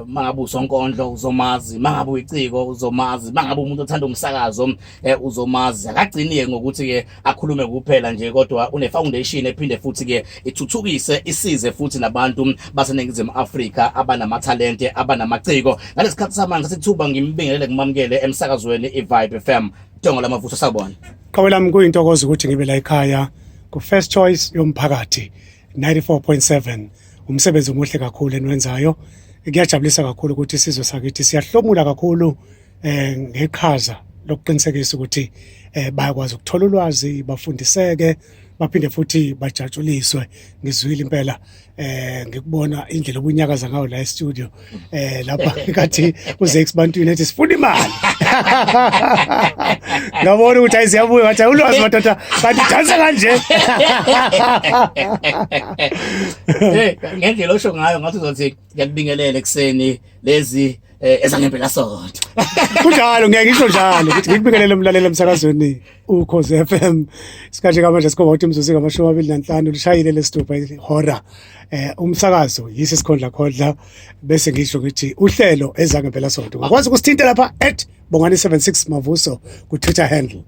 Mavuso Nkondlo uzomazi, mangabe uyiciko uzomazi, mangabe umuntu othanda umsakazo uzomazi. Akagciniye ngokuthi ke akhulume kuphela nje kodwa une foundation ephinde futhi ke ithuthukise isize futhi nabantu baseNingizimu Afrika abanamatalente abanamaciko. Ngalesikhathi samanje sithuba ngimbingelele ngimamukele emsakazweni iVibe FM. Jongo lamavuso sabona. Kawe lami kuyintokozo ukuthi ngibe la ekhaya ku First Choice yomphakathi 94.7. Umsebenzi omuhle kakhulu enwenzayo. Ngiyajabulisa kakhulu ukuthi isizwe sakithi siyahlomula kakhulu ngeqhaza lokuqinisekisa ukuthi bayakwazi ukuthola ulwazi, bafundiseke, baphinde futhi bajatshuliswe. Ngizwile impela ngikubona indlela obunyakaza ngayo la e-studio lapha ngathi uZex bantwini ethi sifuna imali. Ngabona ukuthi ayiziyabuya ngathi ulwazi madoda kanti dansa kanje. Ngendlela osho ngayo ngathi uzothi ngiyakubingelela ekseni lezi ezangempela sonto. Kunjalo ngeke ngisho njalo ukuthi ngikubingelele umlaleli emsakazweni uKhozi FM. Isikhathi kamanje sikhomba ukuthi imzuzu ngama-25 lishayile lesithupha ihora. Umsakazo yisi sikhondla khodla bese ngisho ngithi uhlelo ezangempela sonto. Ngakwazi ukusithinta lapha @Bongani 76 Mavuso ku Twitter handle.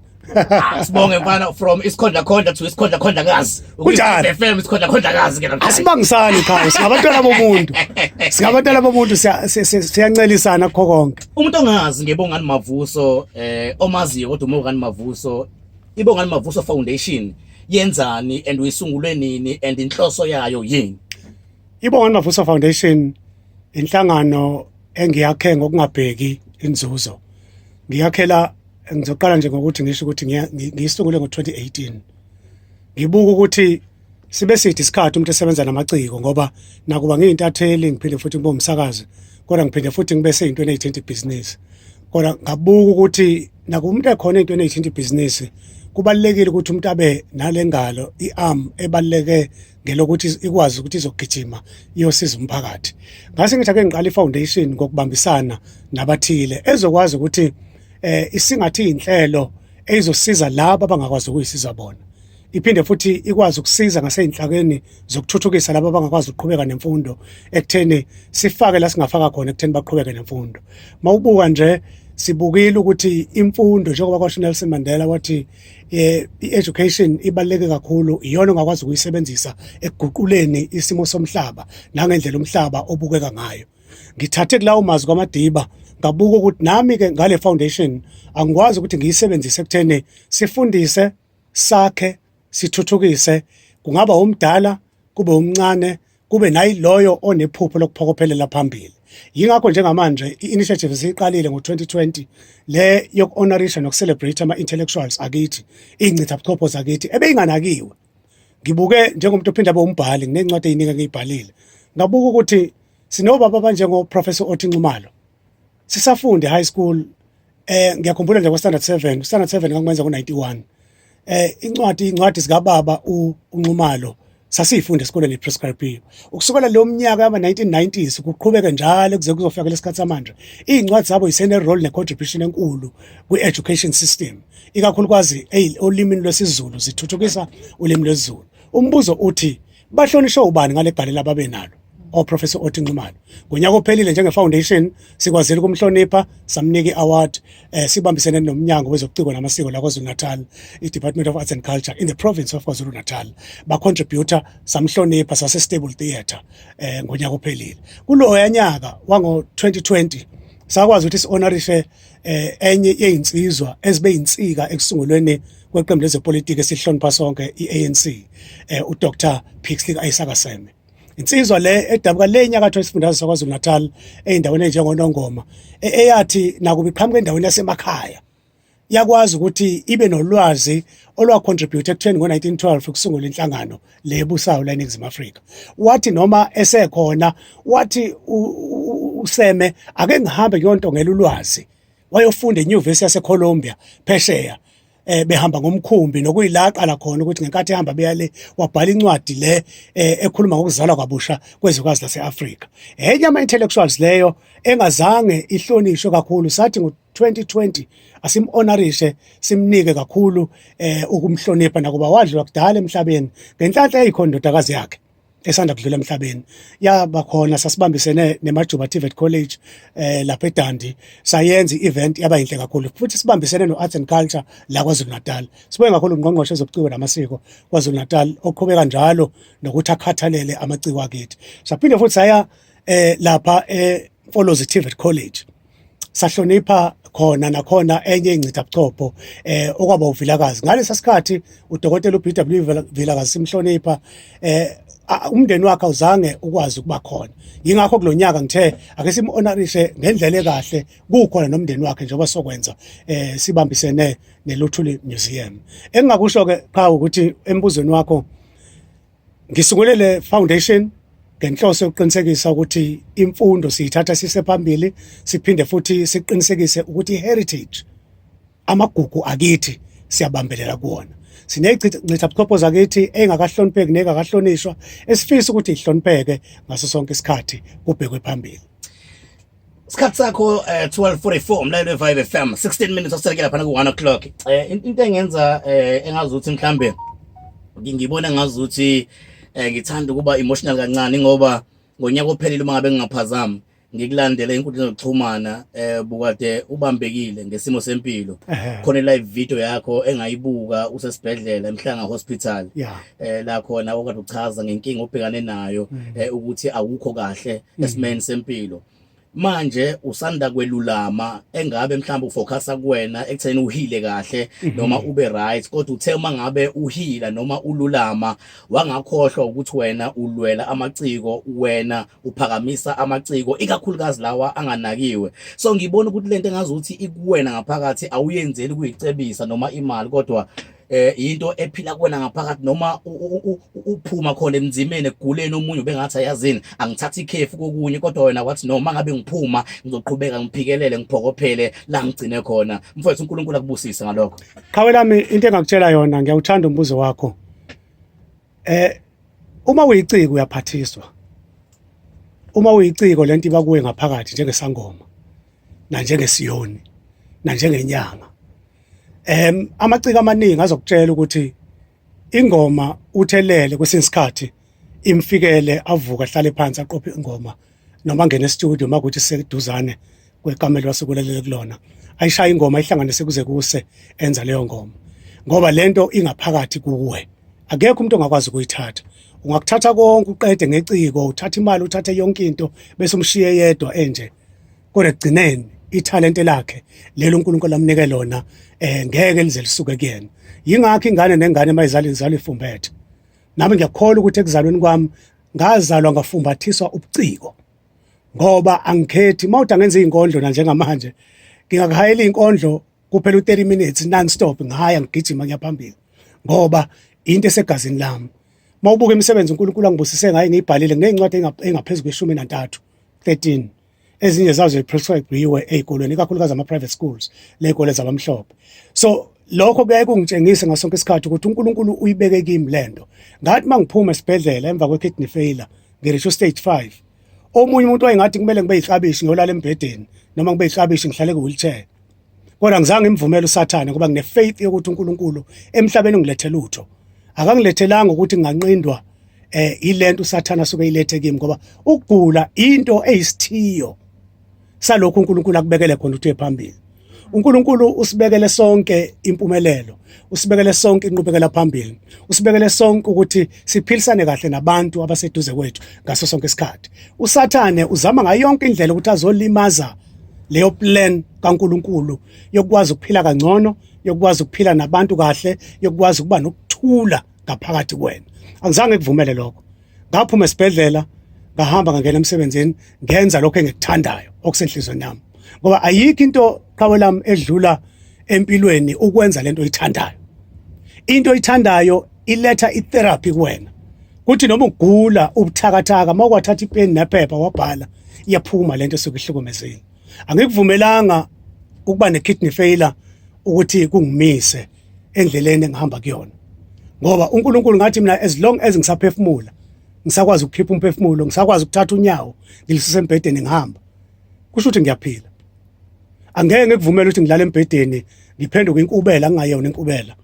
Sibonge mfana from isikhondla khondla to isikhondla khondla kazi. Kunjalo FM isikhondla khondla kazi ke namhlanje. Asibangisani ekhaya singabantwana bomuntu. Singabantwana bomuntu siyancelisana kho konke. Umuntu ongazi ngeBongani Mavuso omaziyo kodwa uMbongani Mavuso iBongani Mavuso Foundation yenzani and uyisungulwe nini and inhloso yayo yini? iBongani Mavuso Foundation inhlangano engiyakhe ngokungabheki inzuzo. Ngiyakhela ngizoqala nje ngokuthi ngisho ukuthi ngiyisungule ngo-2018. Ngibuka ukuthi sibe sithi isikhathi umuntu esebenza namaciko ngoba nakuba ngiyintatheli ngiphinde futhi ngibe umsakazi kodwa ngiphinde futhi ngibe seyintweni eyithinta ibhizinisi. Kodwa ngabuka ukuthi nakuba umuntu ekhona eyintweni eyithinta ibhizinisi kubalekile ukuthi umuntu abe nalengalo iarm ebaleke ngelokuthi ikwazi ukuthi izogijima iyosiza umphakathi. Ngase ngithi ake ngiqala ifoundation ngokubambisana nabathile ezokwazi ukuthi isingathi inhlelo ezosiza labo abangakwazi ukuyisiza bona. Iphinde futhi ikwazi ukusiza ngaseyinhlakeni zokuthuthukisa labo abangakwazi ukuqhubeka nemfundo ekutheni sifake la singafaka khona ekutheni baqhubeke nemfundo. Mawubuka nje sibukile ukuthi imfundo njengoba kwasho Nelson Mandela wathi i-education ibaluleke kakhulu, iyona ongakwazi ukuyisebenzisa ekuguquleni isimo somhlaba nangendlela umhlaba obukeka ngayo. Ngithathe kulawo mazwi kwaMadiba ngabuka ukuthi nami ke ngale foundation angikwazi ukuthi ngiyisebenzise ekutheni sifundise, sakhe, sithuthukise, kungaba umdala kube umncane kube nayi loyo onephupho lokuphokophelela phambili. Yingakho njengamanje i-initiative siyiqalile ngo-2020 le yokuhonorisha nokucelebrate ama-intellectuals akithi, iy'ncitha buchopho zakithi ebeyinganakiwe. Ngibuke njengomuntu ophinde abe umbhali nginencwadi eyiningi engiyibhalile. Ngabuka ukuthi sinobaba abanjengoProfessor Othi Nxumalo. Sisafunde high school ngiyakhumbula nje kwa-standard 7 ngangikwenza ngo-91. Incwadi zikababa uNxumalo sasiyifunde esikoleni i-prescriptive. Ukusukela lo mnyaka yama-1990s kuqhubeka njalo kuze kuzofika lesikhathi samanje. Iy'ncwadi zabo yisene-role ne-contribution enkulu kwi-education system. Ikakhulukazi olimini lwesiZulu zithuthukisa ulimi lwesiZulu. Umbuzo uthi bahlonishwa ubani ngale galela babe nalo? Professor Othi Nxumalo. Ngonyaka ophelile njenge-foundation sikwazile ukumhlonipha samnika i-award sibambisene nomnyango wezobuciko namasiko la KwaZulu-Natal, i-Department of Arts and Culture in the province of KwaZulu-Natal. Ba-contributor samhlonipha sase-Stable Theatre ngonyaka ophelile. Kuloya nyaka wango-2020 sakwazi ukuthi si-honorishe enye yeyinsizwa ezibe yinsika ekusungulweni kweqembu lezepolitiki esihlonipha sonke i-ANC, uDr Pixley Ayisakaseme. Insizwa le edabuka le nyakatho esifundazwe saKwaZulu-Natal eyindaweni enjengoNongoma eyathi nakuba iqhamuka endaweni yasemakhaya yakwazi ukuthi ibe nolwazi olwacontribute ekutheni ngo-1912 ukusungula inhlangano le ebusayo la eNingizimu Afrika. Wathi noma esekhona wathi uSeme ake ngihambe kuyontongela ulwazi wayofunda eNyuvesi yaseColumbia phesheya. Behamba ngomkhumbi nokuyilaqala khona ukuthi ngenkathi ehamba beyale wabhala incwadi le ekhuluma ngokuzalwa kwabusha kwezwekazi lase-Afrika. Enye ama-intellectuals leyo engazange ihlonishwe kakhulu sathi ngo-2020 asim-honorishe simnike kakhulu ukumhlonipha nakuba wadliwa kudala emhlabeni ngenhlanhla eyikhona indodakazi yakhe esanda kudlula emhlabeni yaba khona sasibambisene neMajuba TVET College lapha eDandi sayenza i-event yaba yinhle kakhulu futhi sibambisene no-Arts and Culture la KwaZulu Natal sibonge kakhulu ungqongqoshe ezobuciko namasiko KwaZulu Natal oqhubeka njalo nokuthi akhathalele amaciko akithi saphinde futhi saya lapha Mfolozi TVET College sahlonipha khona nakhona enye ingcitha buchopho okwaba uvilakazi ngalesa sikhathi udokotela uBW Vilakazi simhlonipha umndeni wakhe uzange ukwazi ukuba khona yingakho kulonyaka ngithe ake simhonorishe ngendlela ekahle kukhona nomndeni wakhe njengoba sokwenza sibambisene neLuthuli Museum engingakusho ke cha ukuthi embuzweni wakho ngisungulele foundation ngenhloso yokuqinisekisa ukuthi imfundo siyithatha sisephambili siphinde futhi siqinisekise ukuthi heritage amagugu akithi siyabambelela kuona sinecitha buchopho zakithi engakahlonipheki nengakahlonishwa esifisa ukuthi ihlonipheke ngaso sonke isikhathi kubhekwe phambili isikhathi sakho 12:44 umlaleli we-Vibe FM 16 minutes oselekela phana ku1 o'clock into engenza engazuthi mhlambe ngibona ngazuthi ngithanda ukuba emotional kancane ngoba ngonyaka ophelile uma ngabe ngingaphazama ngikulandela inkundla zokuxhumana bukade ubambekile ngesimo sempilo khona live video yakho engayibuka usesibhedlela eMhlanga Hospital la khona okade uchaza ngenkinga obhekane nayo ukuthi awukho kahle esimeni sempilo manje usanda kwelulama engabe mhlawumbe ufocusa kuwena ekutheni uhile kahle noma ube right kodwa uthe uma ngabe uhila noma ululama wangakhohlwa ukuthi wena ulwela amaciko wena uphakamisa amaciko ikakhulukazi lawa anganakiwe so ngibona ukuthi lento engazuthi ikuwena ngaphakathi awuyenzeli kuyicebisa noma imali kodwa into ephila kuwena ngaphakathi noma uphuma khona emzimene eguleni omunye bengathi ayazini angithatha ikhefu kokunye kodwa wena wathi noma ngabe ngiphuma ngizoqhubeka ngiphikelele ngiphokophele la ngigcine khona mfowethu uNkulunkulu akubusise ngalokho qhawe lami into engakutshela yona ngiyawuthanda umbuzo wakho uma uyiciko uyaphathiswa uma uyiciko lento ibakuwe ngaphakathi njengesangoma na njengesiyoni na njengenyanga amaciko amaningi azokutshela ukuthi ingoma uthelele kwesinye isikhathi imfikele avuka ahlale phansi aqophe ingoma noma ngene studio makuthi seduzane kwekamelo wasekulalele kulona ayishaya ingoma ihlanganise kuze kuse enza leyo ngoma ngoba lento ingaphakathi kuwe akekho umuntu ongakwazi ukuyithatha ungakuthatha konke uqede ngeciko uthatha imali uthathe yonke into bese umshiye yedwa enje kodwa egcineni italente lakhe lelo uNkulunkulu amnike lona ngeke lize lisuke kuyena yingakho ingane nengane mayizali izali ifumbethe nami ngiyakholwa ukuthi ekuzalweni kwami ngazalwa ngafumbathiswa ubuciko ngoba angikhethi mawuthi angenza izinkondlo na njengamanje ngingakahayela izinkondlo kuphela u30 minutes non stop ngihaya ngigijima ngiyaphambili ngoba into esegazini lami mawubuka imisebenzi uNkulunkulu angibusise ngayo ngiyibhalile ngezincwadi engaphezulu kwe13 ezinye zazo ziprescribe ezikolweni ikakhulukazi ama-private schools lezikole zabamhlophe so lokho kuyaye kungitshengise ngasonke isikhathi ukuthi uNkulunkulu uyibeke kimi lento ngathi mangiphuma esibhedlela emva kwe-kidney failure ngirisho stage 5 omunye umuntu wayengathi kumele ngibe yiklabishi ngiyolala embhedeni noma ngibe yiklabishi ngihlale ku-wheelchair kodwa ngizange imvumele uSathane ngoba ngine-faith yokuthi uNkulunkulu emhlabeni ungilethele utho akangilethelanga ukuthi nginganqindwa ilento uSathane asuke ilethe kimi ngoba ukugula into eyisithiyo salokho uNkulunkulu akubekele khona uthi ephambili uNkulunkulu usibekele sonke impumelelo usibekele sonke inqubekela phambili usibekele sonke ukuthi siphilisane kahle nabantu abaseduze kwethu ngaso sonke isikhathi uSathane uzama ngayo yonke indlela ukuthi azolimaza leyo plan kaNkulunkulu yokwazi ukuphila kangcono yokwazi ukuphila nabantu kahle yokwazi ukuba nokuthula ngaphakathi kwena angizange kuvumele lokho ngaphuma esibhedlela ngahamba ngangena emsebenzini ngenza lokho engikuthandayo okusenhlizweni yami ngoba ayikho into qhawe lami edlula empilweni ukwenza lento oyithandayo into oyithandayo iletha itherapy kuwena kuthi noma ugula ubuthakathaka mawukwathatha ipeni nephepha wabhala iyaphuma lento esikuhlukumezile angikuvumelanga ukuba ne-kidney failure ukuthi kungimise endleleni engihamba kuyona ngoba uNkulunkulu ngathi mina as long as ngisaphefumula ngisakwazi ukukhipha umphefumulo ngisakwazi ukuthatha unyawo ngilisuse embhedeni ngihamba kusho ukuthi ngiyaphila angeke ngikuvumele ukuthi ngilale embhedeni ngiphenduke inkubela ngingayona inkubela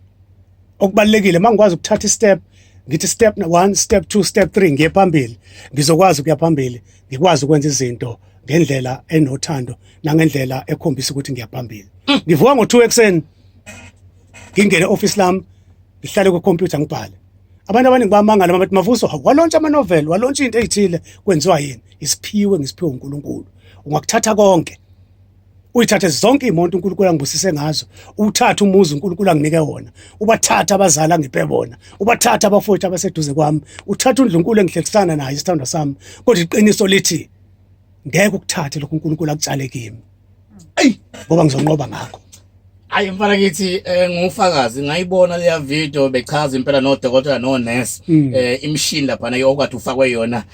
okubalekile mangikwazi ukuthatha istep ngithi step 1 step 2 step 3 ngiye phambili ngizokwazi ukuya phambili ngikwazi ukwenza izinto ngendlela enothando nangendlela ekhombisa ukuthi ngiyaphambili ngivuka ngo2 ekseni ngingene office lami ngihlale ku computer ngibhale abantu abaningi bamangala bathi Mavuso walontsha ama novel walontsha into ezithile kwenziwa yini isiphiwe ngisiphiwe uNkulunkulu ungakuthatha konke uyithathe zonke imonto uNkulunkulu angibusise ngazo uthatha umuzi uNkulunkulu anginike wona ubathatha abazali angiphe bona ubathatha abafowethu abaseduze kwami uthatha uNdlunkulu engihlekisana naye isithando sami kodwa iqiniso lithi ngeke ukuthathe lokho uNkulunkulu akutshale kimi ngoba ngizonqoba ngakho Hayi mfana kithi ngufakazi ngayibona leya video bechaza impela nodokotela nonurse imishini lapha nayo okade ufakwe yona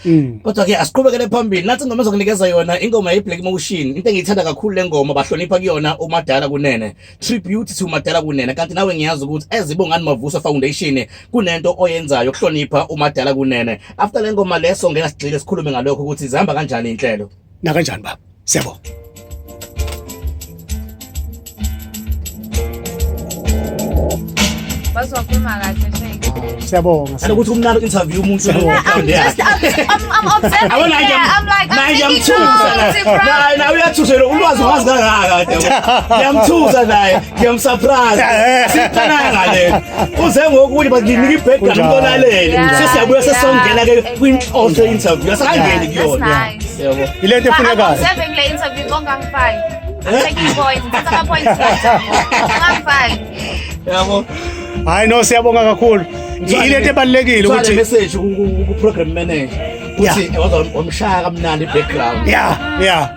kodwa ke asiqhubekele phambili nathi ingoma ezokunikeza yona ingoma yeBlack Motion into engiyithanda kakhulu lengoma bahlonipha kuyona uMadala Kunene tribute to uMadala Kunene kanti nawe ngiyazi ukuthi ezibongani Mavuso Foundation kunento oyenzayo ukuhlonipha uMadala Kunene after lengoma leso ngena sigxile sikhulume ngalokho ukuthi zihamba kanjani inhlelo na kanjani baba siyabonga Bazokhuluma kahle shake. Siyabonga. Ukuthi umnalo interview umuntu I'm obsessed. I'm like ngiyamthusa naye uyathusela ulwazi ungazi kangaka ngiyamthusa naye ngiyamsurprise siqala ngale uze ngokuthi bakunika ibackground ukonalele sesiyabuya sesongena ke kwin-author interview asakangeni kuyona yebo ilento efunekayo observing le interview ngongangifile I'm taking points ngithatha ama points ngangifile yabo hayi no siyabonga kakhulu ilento ebalekile ukuthi message ku program manager uthi wamshaya kamnandi background yeah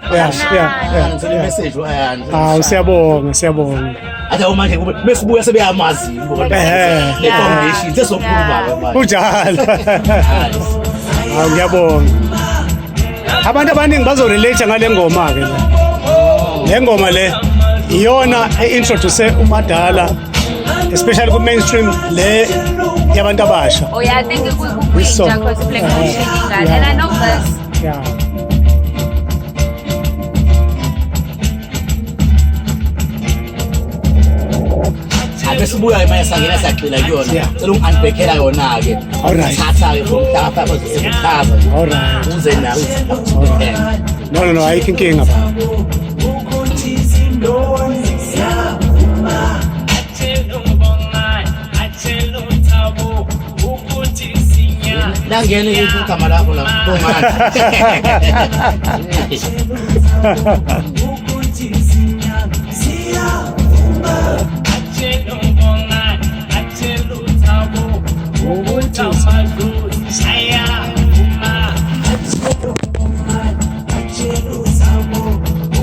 ngizele message ayanda siyabonga ade manje besibuya sebeyamazi ngoba le foundation sesokhuluma kunjalo ngiyabonga abantu abaningi bazorelate ngale ngoma ke le ngoma le iyona eintroduce uMadala especially ku mainstream le yabantu abasha oh yeah I think we because Black Motion and I know this Besibuya manje sangena saqila kuyona cela ungiunpackela yona ke thatha ke from data bazosechaza alright uze nawe no ayikho inkinga Nangene igama lakho la Bongani